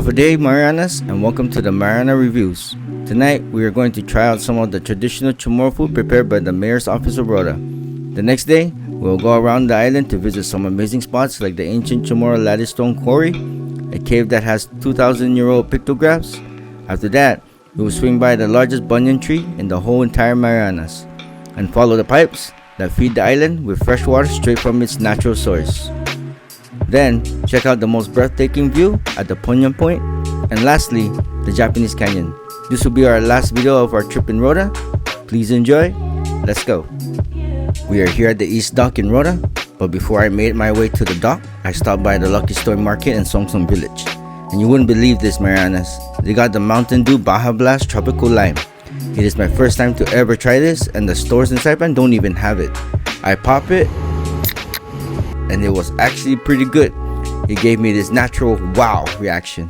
Aloha day, Marianas, and welcome to the Mariana Reviews. Tonight, we are going to try out some of the traditional Chamorro food prepared by the Mayor's Office of Rota. The next day, we'll go around the island to visit some amazing spots like the ancient Chamorro limestone quarry, a cave that has 2,000-year-old pictographs. After that, we will swing by the largest banyan tree in the whole entire Marianas, and follow the pipes that feed the island with fresh water straight from its natural source. Then, check out the most breathtaking view at the Poña Point, and lastly, the Japanese Canyon. This will be our last video of our trip in Rota. Please enjoy. Let's go. We are here at the East Dock in Rota, but before I made my way to the dock, I stopped by the Lucky Store Market in Songsong Village. And you wouldn't believe this, Marianas. They got the Mountain Dew Baja Blast Tropical Lime. It is my first time to ever try this, and the stores in Saipan don't even have it. I pop it, and it was actually pretty good. It gave me this natural wow reaction.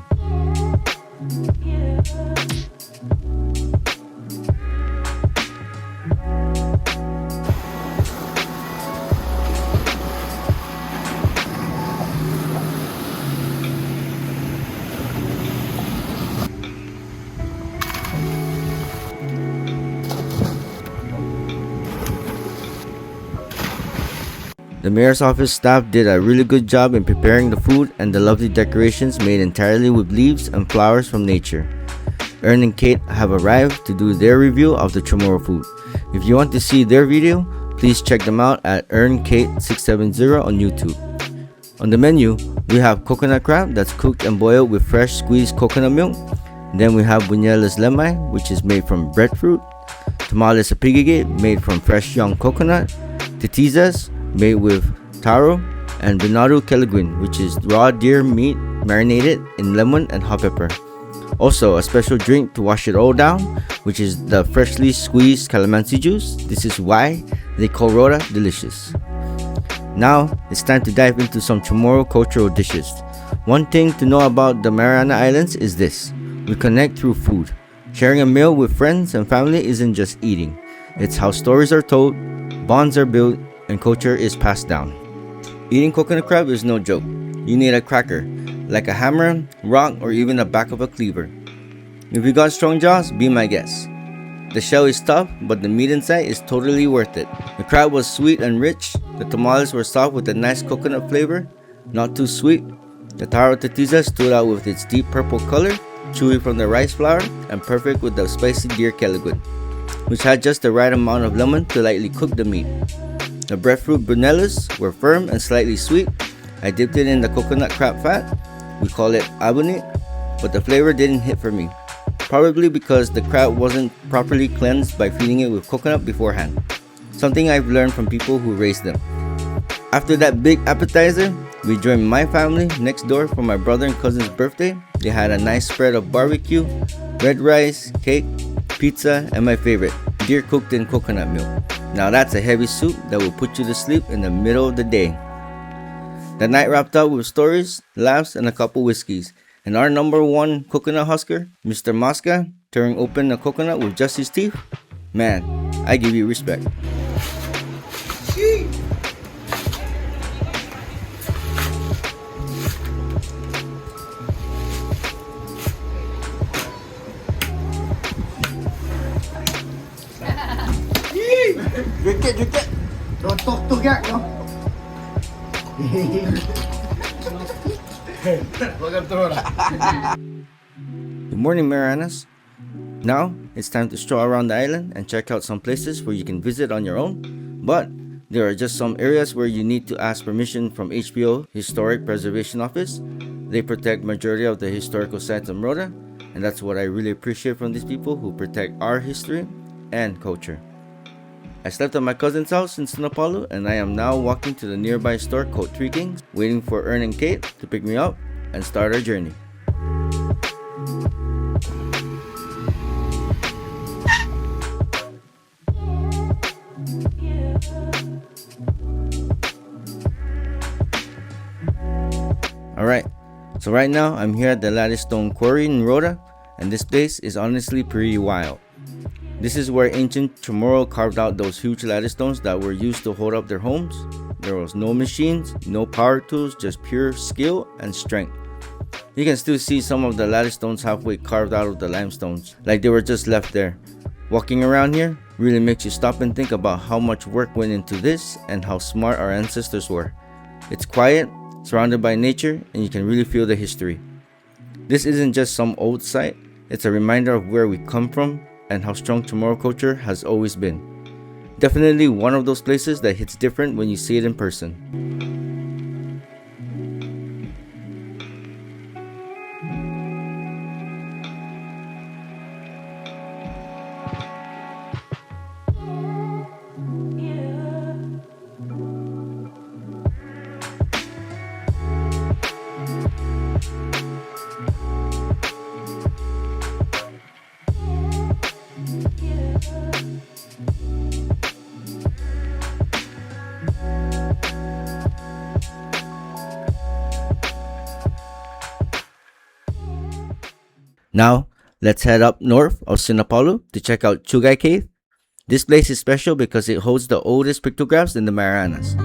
The mayor's office staff did a really good job in preparing the food and the lovely decorations made entirely with leaves and flowers from nature. Ern and Kate have arrived to do their review of the Chamorro food. If you want to see their video, please check them out at EarnKate670 on YouTube. On the menu, we have coconut crab that's cooked and boiled with fresh squeezed coconut milk. Then we have buñuelas lemay, which is made from breadfruit. Tamales apigigate, made from fresh young coconut. Tetizas, made with taro, and venado keliguin, which is raw deer meat marinated in lemon and hot pepper. Also, a special drink to wash it all down, which is the freshly squeezed calamansi juice. This is why they call Rota delicious. Now, it's time to dive into some Chamorro cultural dishes. One thing to know about the Mariana Islands is this: we connect through food. Sharing a meal with friends and family isn't just eating. It's how stories are told, bonds are built, and culture is passed down. Eating coconut crab is no joke. You need a cracker, like a hammer, rock, or even the back of a cleaver. If you got strong jaws, be my guest. The shell is tough, but the meat inside is totally worth it. The crab was sweet and rich. The tamales were soft with a nice coconut flavor, not too sweet. The taro tetiza stood out with its deep purple color, chewy from the rice flour, and perfect with the spicy deer keliguin, which had just the right amount of lemon to lightly cook the meat. The breadfruit buñuelas were firm and slightly sweet. I dipped it in the coconut crab fat. We call it abunit, but the flavor didn't hit for me. Probably because the crab wasn't properly cleansed by feeding it with coconut beforehand. Something I've learned from people who raised them. After that big appetizer, we joined my family next door for my brother and cousin's birthday. They had a nice spread of barbecue, red rice, cake, pizza, and my favorite, deer cooked in coconut milk. Now that's a heavy soup that will put you to sleep in the middle of the day. The night wrapped up with stories, laughs, and a couple whiskeys. And our number one coconut husker, Mr. Mosca, tearing open a coconut with just his teeth. Man, I give you respect. Drink it. Don't talk to her, no? Good morning, Marianas. Now, it's time to stroll around the island and check out some places where you can visit on your own. But there are just some areas where you need to ask permission from HBO Historic Preservation Office. They protect majority of the historical sites in Rota, and that's what I really appreciate from these people who protect our history and culture. I slept at my cousin's house in Sinapalu, and I am now walking to the nearby store called Three Kings, waiting for Ern and Kate to pick me up and start our journey. Alright, so right now I'm here at the limestone quarry in Rota, and this place is honestly pretty wild. This is where ancient Chamorro carved out those huge lattice stones that were used to hold up their homes. There was no machines, no power tools, just pure skill and strength. You can still see some of the lattice stones halfway carved out of the limestones, like they were just left there. Walking around here really makes you stop and think about how much work went into this and how smart our ancestors were. It's quiet, surrounded by nature, and you can really feel the history. This isn't just some old site, it's a reminder of where we come from and how strong Chamorro culture has always been. Definitely one of those places that hits different when you see it in person. Now, let's head up north of Sinapalu to check out Chugai Cave. This place is special because it holds the oldest pictographs in the Marianas.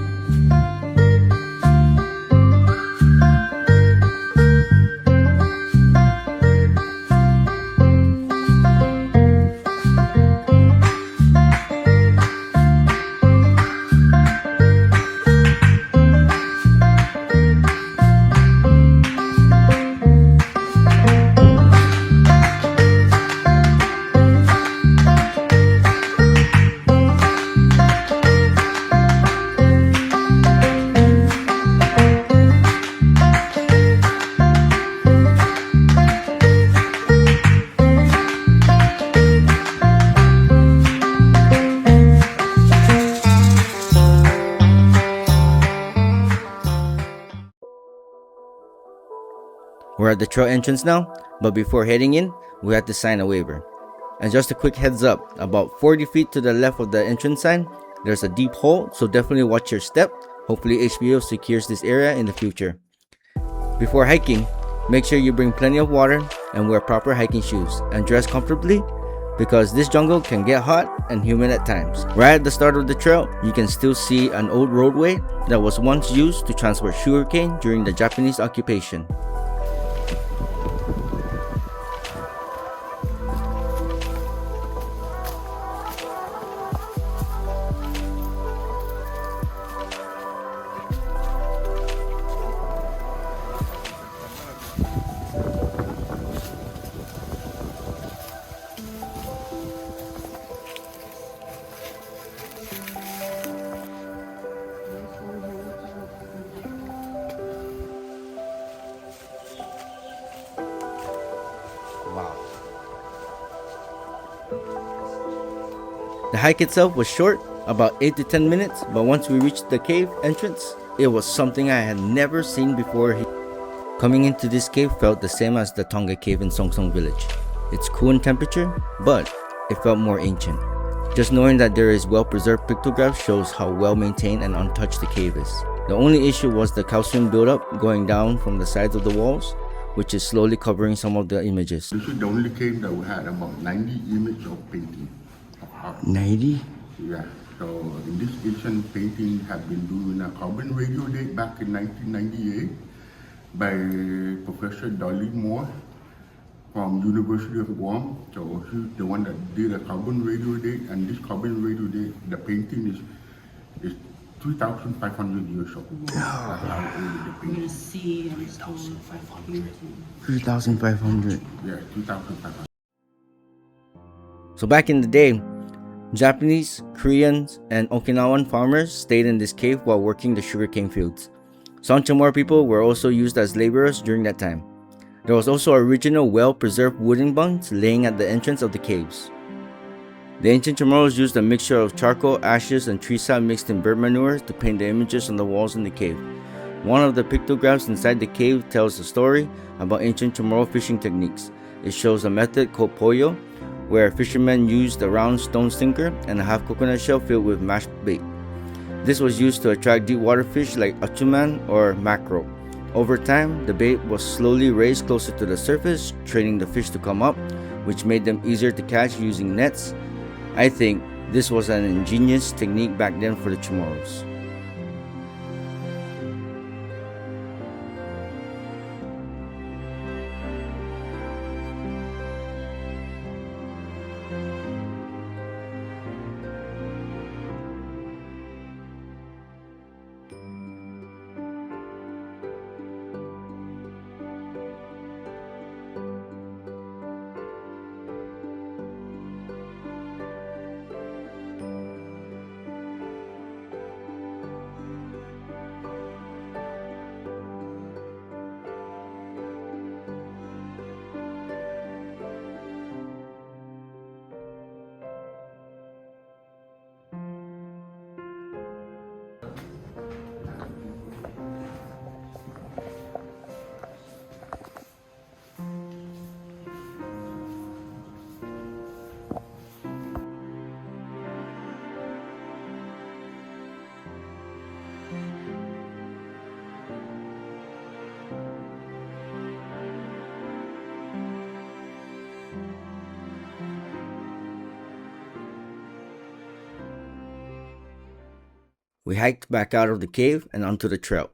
We're at the trail entrance now, but before heading in, we had to sign a waiver. And just a quick heads up, about 40 feet to the left of the entrance sign, there's a deep hole, so definitely watch your step. Hopefully HBO secures this area in the future. Before hiking, make sure you bring plenty of water and wear proper hiking shoes and dress comfortably because this jungle can get hot and humid at times. Right at the start of the trail, you can still see an old roadway that was once used to transport sugarcane during the Japanese occupation. Wow. The hike itself was short, about 8 to 10 minutes, but once we reached the cave entrance, it was something I had never seen before. Coming into this cave felt the same as the Tonga cave in Songsong village. It's cool in temperature, but it felt more ancient. Just knowing that there is well-preserved pictographs shows how well-maintained and untouched the cave is. The only issue was the calcium buildup going down from the sides of the walls, which is slowly covering some of the images. This is the only cave that we had about 90 images of painting. 90? Yeah, so in this ancient painting have been doing a carbon radio date back in 1998 by Professor Dolly Moore from University of Guam. So he's the one that did a carbon radio date, and this carbon radio date, the painting is 3,500 years old. That's how old the painting is. 3,500. Yeah, 3,500. So back in the day, Japanese, Koreans, and Okinawan farmers stayed in this cave while working the sugarcane fields. Some Chamorro people were also used as laborers during that time. There was also original well-preserved wooden bunks laying at the entrance of the caves. The ancient Chamorros used a mixture of charcoal, ashes, and tree sap mixed in bird manure to paint the images on the walls in the cave. One of the pictographs inside the cave tells a story about ancient Chamorro fishing techniques. It shows a method called poyo, where fishermen used a round stone sinker and a half coconut shell filled with mashed bait. This was used to attract deep water fish like achuman or mackerel. Over time, the bait was slowly raised closer to the surface, training the fish to come up, which made them easier to catch using nets. I think this was an ingenious technique back then for the Chamorros. We hiked back out of the cave and onto the trail,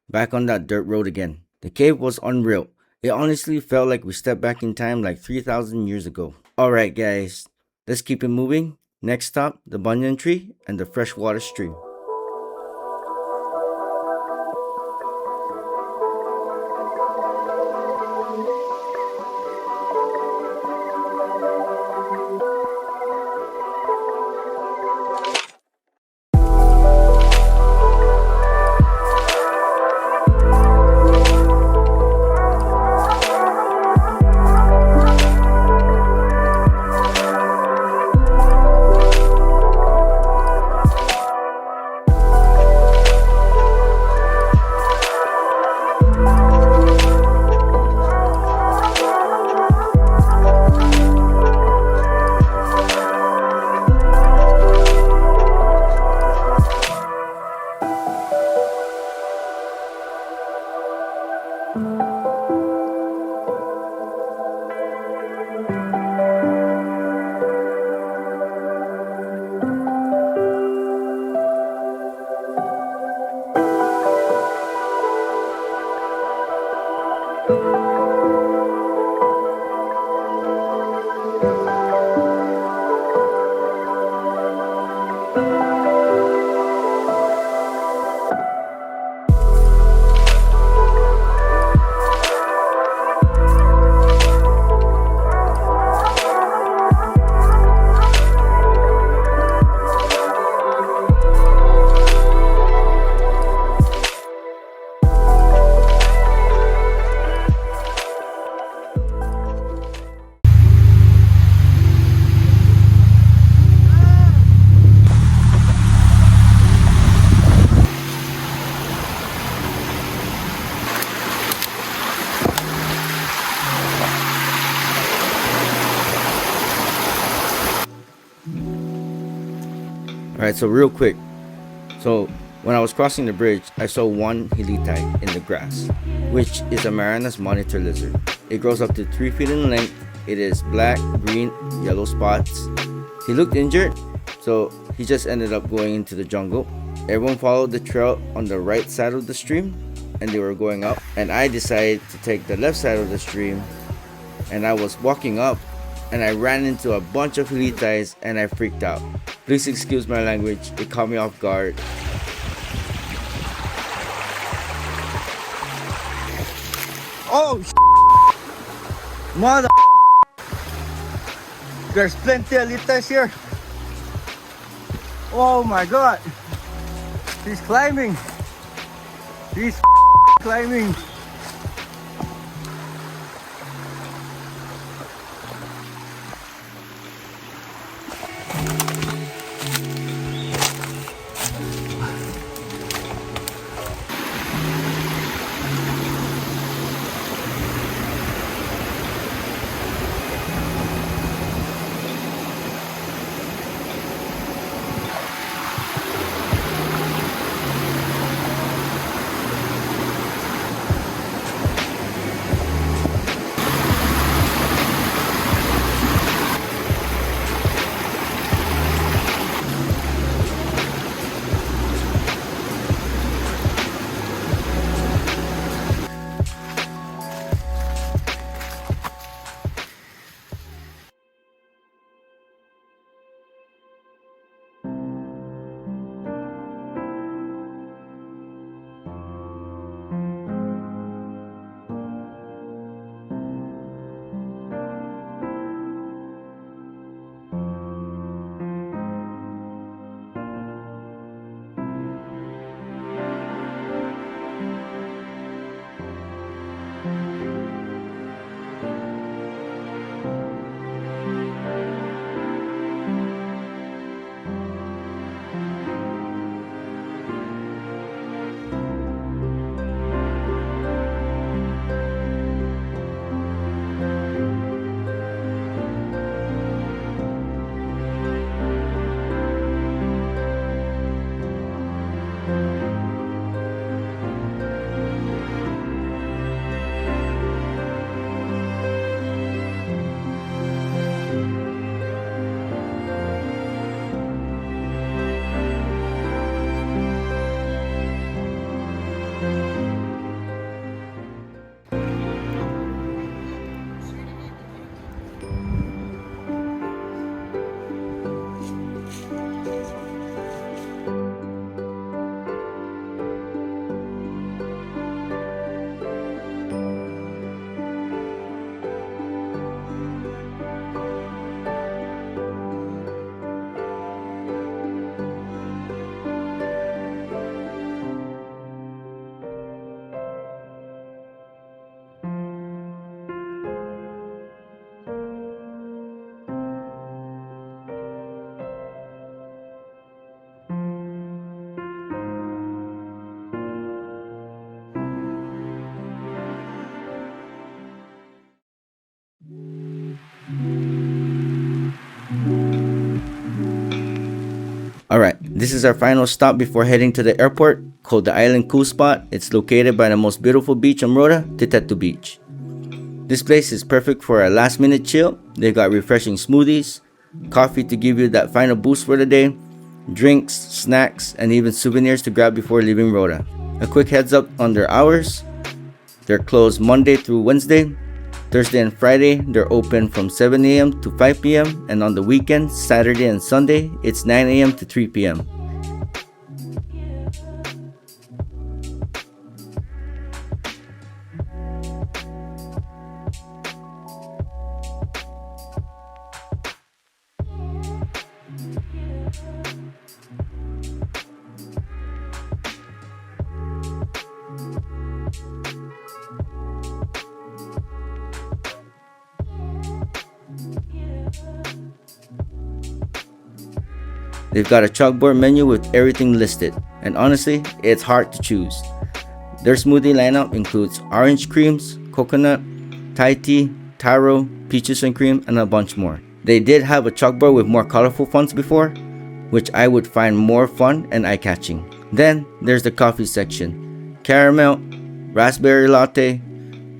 back on that dirt road again. The cave was unreal. It honestly felt like we stepped back in time like 3,000 years ago. Alright guys, let's keep it moving. Next stop, the banyan tree and the freshwater stream. Alright, so real quick. So when I was crossing the bridge, I saw one hilitite in the grass, which is a Marianas monitor lizard. It grows up to 3 feet in length. It is black, green, yellow spots. He looked injured, so he just ended up going into the jungle. Everyone followed the trail on the right side of the stream, and they were going up. And I decided to take the left side of the stream, and I was walking up, and I ran into a bunch of hilitites, and I freaked out. Please excuse my language, it caught me off guard. Oh, mother. There's plenty of hilitites here. Oh my god. He's climbing. He's climbing. Alright, this is our final stop before heading to the airport, called the Island Cool Spot. It's located by the most beautiful beach on Rota, Teteto Beach. This place is perfect for a last minute chill. They've got refreshing smoothies, coffee to give you that final boost for the day, drinks, snacks, and even souvenirs to grab before leaving Rota. A quick heads up on their hours. They're closed Monday through Wednesday. Thursday and Friday, they're open from 7 a.m. to 5 p.m. And on the weekends, Saturday and Sunday, it's 9 a.m. to 3 p.m. They've got a chalkboard menu with everything listed, and honestly, it's hard to choose. Their smoothie lineup includes orange creams, coconut, Thai tea, taro, peaches and cream, and a bunch more. They did have a chalkboard with more colorful fonts before, which I would find more fun and eye-catching. Then, there's the coffee section. Caramel, raspberry latte,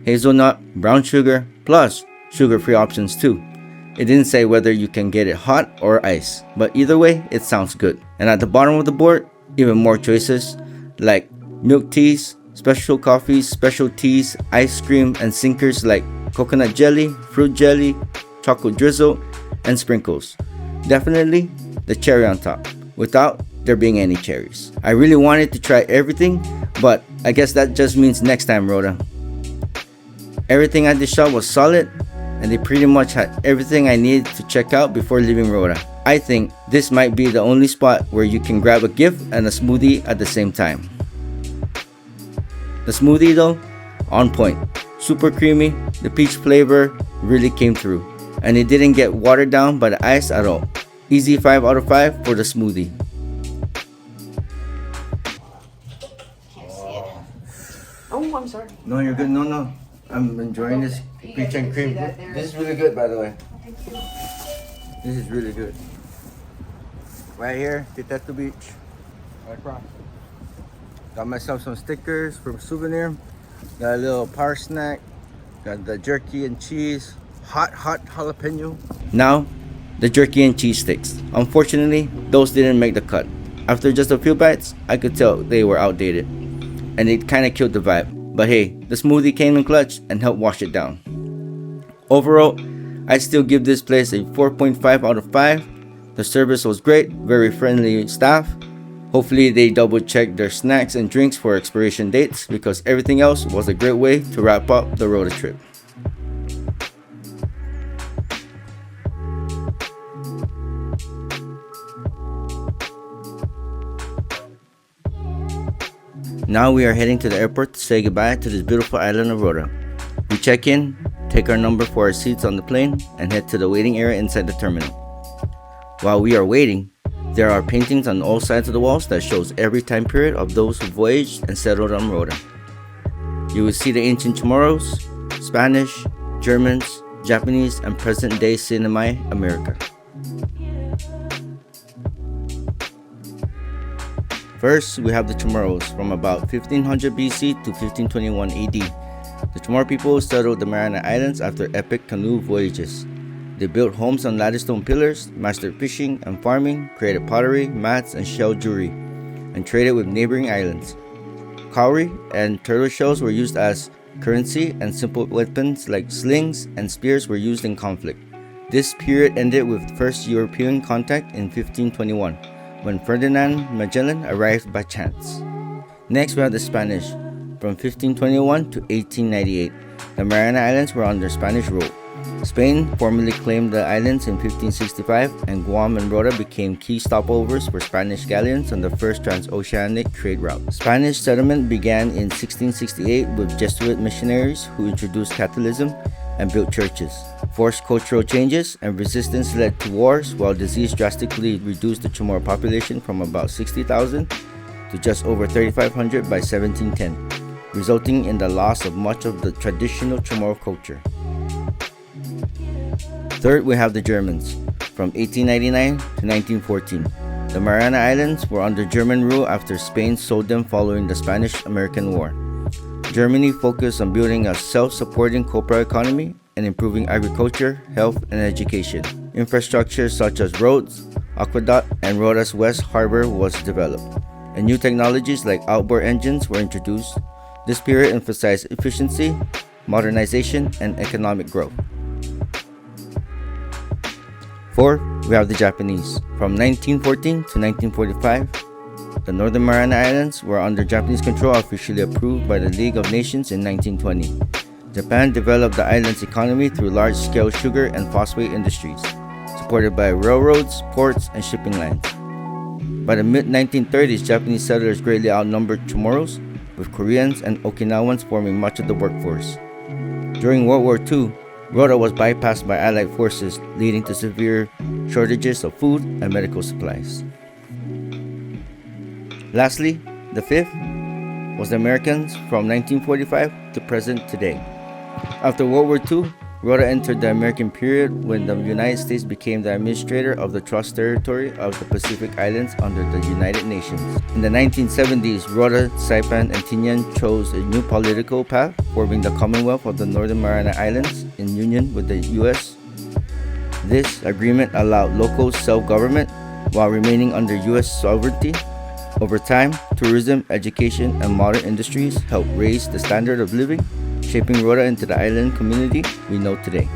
hazelnut, brown sugar, plus sugar-free options too. It didn't say whether you can get it hot or ice, but either way, it sounds good. And at the bottom of the board, even more choices like milk teas, special coffees, special teas, ice cream, and sinkers like coconut jelly, fruit jelly, chocolate drizzle, and sprinkles. Definitely the cherry on top, without there being any cherries. I really wanted to try everything, but I guess that just means next time, Rota. Everything at this shop was solid, and they pretty much had everything I needed to check out before leaving Rota. I think this might be the only spot where you can grab a gift and a smoothie at the same time. The smoothie though, on point. Super creamy, the peach flavor really came through, and it didn't get watered down by the ice at all. Easy 5 out of 5 for the smoothie. Oh, I'm sorry. No, you're good. No. I'm enjoying this peach and cream. This is really good, by the way. This is really good. Right here, Teteto Beach. Right across. Got myself some stickers for souvenir. Got a little power snack. Got the jerky and cheese. Hot jalapeno. Now, the jerky and cheese sticks. Unfortunately, those didn't make the cut. After just a few bites, I could tell they were outdated, and it kind of killed the vibe. But hey, the smoothie came in clutch and helped wash it down. Overall, I still give this place a 4.5 out of 5. The service was great, very friendly staff. Hopefully they double check their snacks and drinks for expiration dates, because everything else was a great way to wrap up the Rota trip. Now we are heading to the airport to say goodbye to this beautiful island of Rota. We check in, take our number for our seats on the plane, and head to the waiting area inside the terminal. While we are waiting, there are paintings on all sides of the walls that shows every time period of those who voyaged and settled on Rota. You will see the ancient Chamorros, Spanish, Germans, Japanese, and present-day Sinamay America. First, we have the Chamorros from about 1500 BC to 1521 AD. The Chamorro people settled the Mariana Islands after epic canoe voyages. They built homes on ladystone pillars, mastered fishing and farming, created pottery, mats, and shell jewelry, and traded with neighboring islands. Cowrie and turtle shells were used as currency, and simple weapons like slings and spears were used in conflict. This period ended with first European contact in 1521. When Ferdinand Magellan arrived by chance. Next, we have the Spanish. From 1521 to 1898, the Mariana Islands were under Spanish rule. Spain formally claimed the islands in 1565, and Guam and Rota became key stopovers for Spanish galleons on the first transoceanic trade route. Spanish settlement began in 1668 with Jesuit missionaries who introduced Catholicism and built churches. Forced cultural changes and resistance led to wars, while disease drastically reduced the Chamorro population from about 60,000 to just over 3,500 by 1710, resulting in the loss of much of the traditional Chamorro culture. Third, we have the Germans, from 1899 to 1914. The Mariana Islands were under German rule after Spain sold them following the Spanish-American War. Germany focused on building a self-supporting copra economy and improving agriculture, health, and education. Infrastructure such as roads, aqueduct, and Rota's West Harbor was developed, and new technologies like outboard engines were introduced. This period emphasized efficiency, modernization, and economic growth. 4. We have the Japanese. From 1914 to 1945, the Northern Mariana Islands were under Japanese control, officially approved by the League of Nations in 1920. Japan developed the island's economy through large-scale sugar and phosphate industries, supported by railroads, ports, and shipping lines. By the mid-1930s, Japanese settlers greatly outnumbered Chamorros, with Koreans and Okinawans forming much of the workforce. During World War II, Rota was bypassed by Allied forces, leading to severe shortages of food and medical supplies. Lastly, the 5th was the Americans from 1945 to present today. After World War II, Rota entered the American period when the United States became the administrator of the Trust Territory of the Pacific Islands under the United Nations. In the 1970s, Rota, Saipan, and Tinian chose a new political path, forming the Commonwealth of the Northern Mariana Islands in union with the U.S. This agreement allowed local self-government while remaining under U.S. sovereignty. Over time, tourism, education, and modern industries helped raise the standard of living, shaping Rota into the island community we know today.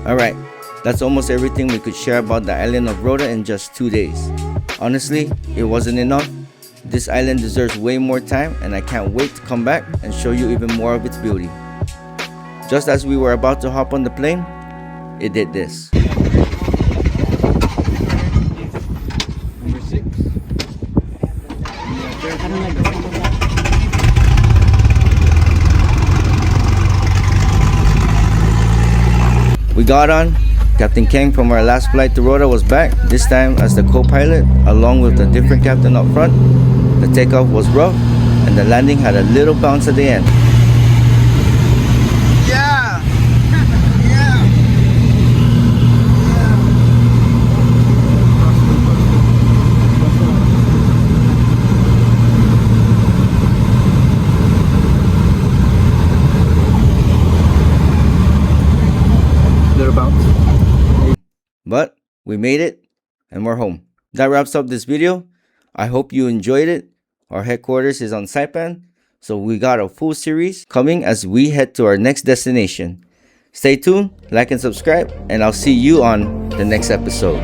Alright, that's almost everything we could share about the island of Rota in just 2 days. Honestly, it wasn't enough. This island deserves way more time, and I can't wait to come back and show you even more of its beauty. Just as we were about to hop on the plane, it did this. Number 6. We got on. Captain Kang from our last flight to Rota was back, this time as the co-pilot, along with a different captain up front. The takeoff was rough, and the landing had a little bounce at the end. Yeah! Little bounce. But we made it, and we're home. That wraps up this video. I hope you enjoyed it. Our headquarters is on Saipan, so we got a full series coming as we head to our next destination. Stay tuned, like and subscribe, and I'll see you on the next episode.